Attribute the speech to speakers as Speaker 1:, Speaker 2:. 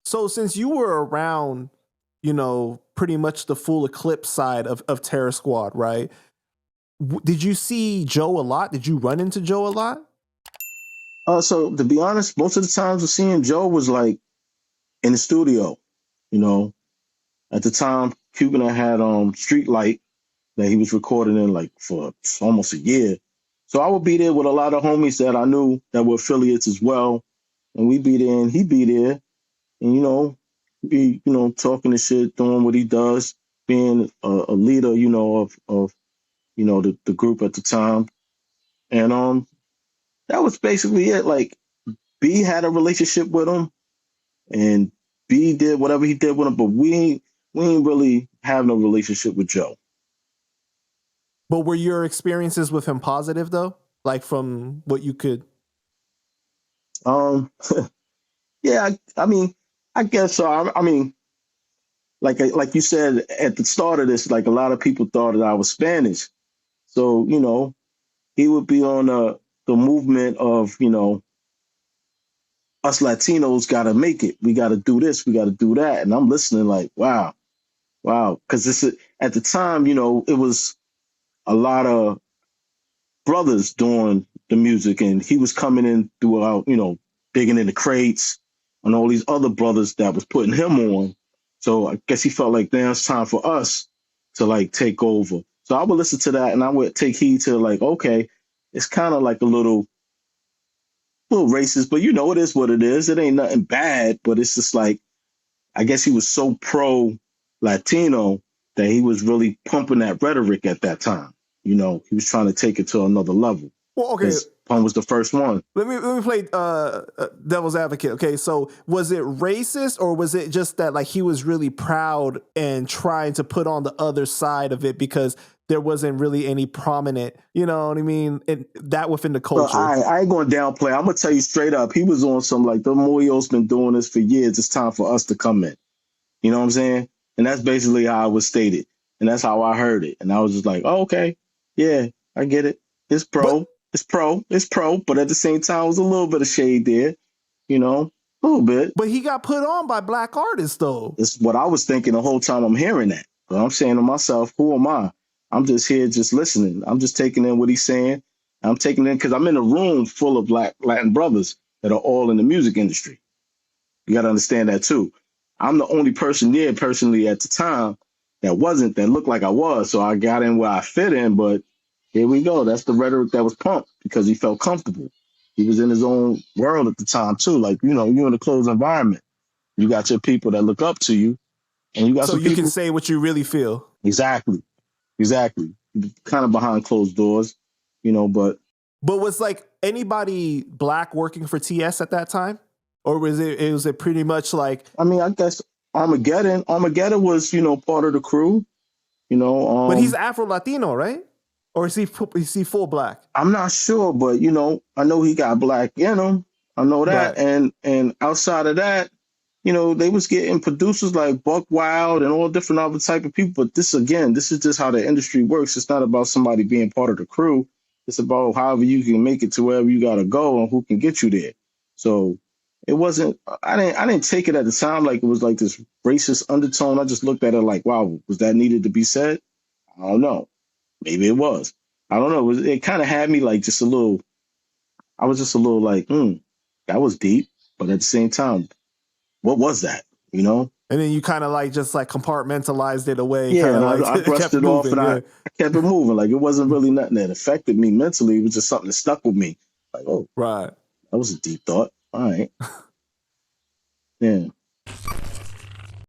Speaker 1: So since you were around, pretty much the full Eclipse side of Terror Squad, right? Did you see Joe a lot? Did you run into Joe a lot?
Speaker 2: So to be honest, most of the times of seeing Joe was like in the studio. You know, at the time, Cuban had Street Light that he was recording in like for almost a year. So I would be there with a lot of homies that I knew that were affiliates as well, and we'd be there and he'd be there, and be talking and shit, doing what he does, being a leader, of the group at the time, and that was basically it. Like B had a relationship with him, and B did whatever he did with him, but we ain't really have no relationship with Joe.
Speaker 1: But were your experiences with him positive though? Like from what you could?
Speaker 2: Yeah, I mean, I guess so. I mean, like you said at the start of this, like a lot of people thought that I was Spanish. So, he would be on the movement of, us Latinos got to make it. We got to do this. We got to do that. And I'm listening like, wow, wow. Because at the time, it was a lot of brothers doing the music, and he was coming in throughout, digging in the crates and all these other brothers that was putting him on. So I guess he felt like, damn, it's time for us to like take over. So I would listen to that and I would take heed to like, okay, it's kind of like a little racist, but it is what it is. It ain't nothing bad, but it's just like, I guess he was so pro Latino that he was really pumping that rhetoric at that time. He was trying to take it to another level.
Speaker 1: Well, okay.
Speaker 2: Pun was the first one.
Speaker 1: Let me play devil's advocate. Okay, so was it racist or was it just that like he was really proud and trying to put on the other side of it because there wasn't really any prominent, you know what I mean, and that within the culture?
Speaker 2: Well, I ain't going to downplay. I'm going to tell you straight up. He was on some like the Moyo's been doing this for years. It's time for us to come in. You know what I'm saying? And that's basically how it was stated. And that's how I heard it. And I was just like, oh, okay. Yeah, I get it. It's pro. It's pro. But at the same time, it was a little bit of shade there. A little bit.
Speaker 1: But he got put on by black artists, though.
Speaker 2: It's what I was thinking the whole time I'm hearing that. But I'm saying to myself, who am I? I'm just here just listening. I'm just taking in what he's saying. I'm taking in because I'm in a room full of black Latin brothers that are all in the music industry. You got to understand that, too. I'm the only person there personally at the time that looked like I was. So I got in where I fit in. But here we go. That's the rhetoric that was pumped because he felt comfortable. He was in his own world at the time, too. Like, you're in a closed environment. You got your people that look up to you. And you got
Speaker 1: so
Speaker 2: some
Speaker 1: you
Speaker 2: people...
Speaker 1: can say what you really feel.
Speaker 2: Exactly. Kind of behind closed doors, but...
Speaker 1: But was like anybody black working for TS at that time? Or was it pretty much like...
Speaker 2: I mean, I guess Armageddon was, part of the crew,
Speaker 1: But he's Afro-Latino, right? Or is he full black?
Speaker 2: I'm not sure, but, I know he got black in him. I know that. Right. And outside of that, they was getting producers like Buck Wild and all different other type of people. But this is just how the industry works. It's not about somebody being part of the crew. It's about however you can make it to wherever you got to go and who can get you there. So it wasn't, I didn't take it at the time like it was like this racist undertone. I just looked at it like, wow, was that needed to be said? I don't know. Maybe it was. I don't know. It kind of had me like I was just a little like, that was deep. But at the same time, what was that? And
Speaker 1: then you kind of like just like compartmentalized it away.
Speaker 2: Yeah, and I brushed it off and I kept it moving. Like it wasn't really nothing that affected me mentally. It was just something that stuck with me. Like, oh,
Speaker 1: right.
Speaker 2: That was a deep thought. All right. Yeah.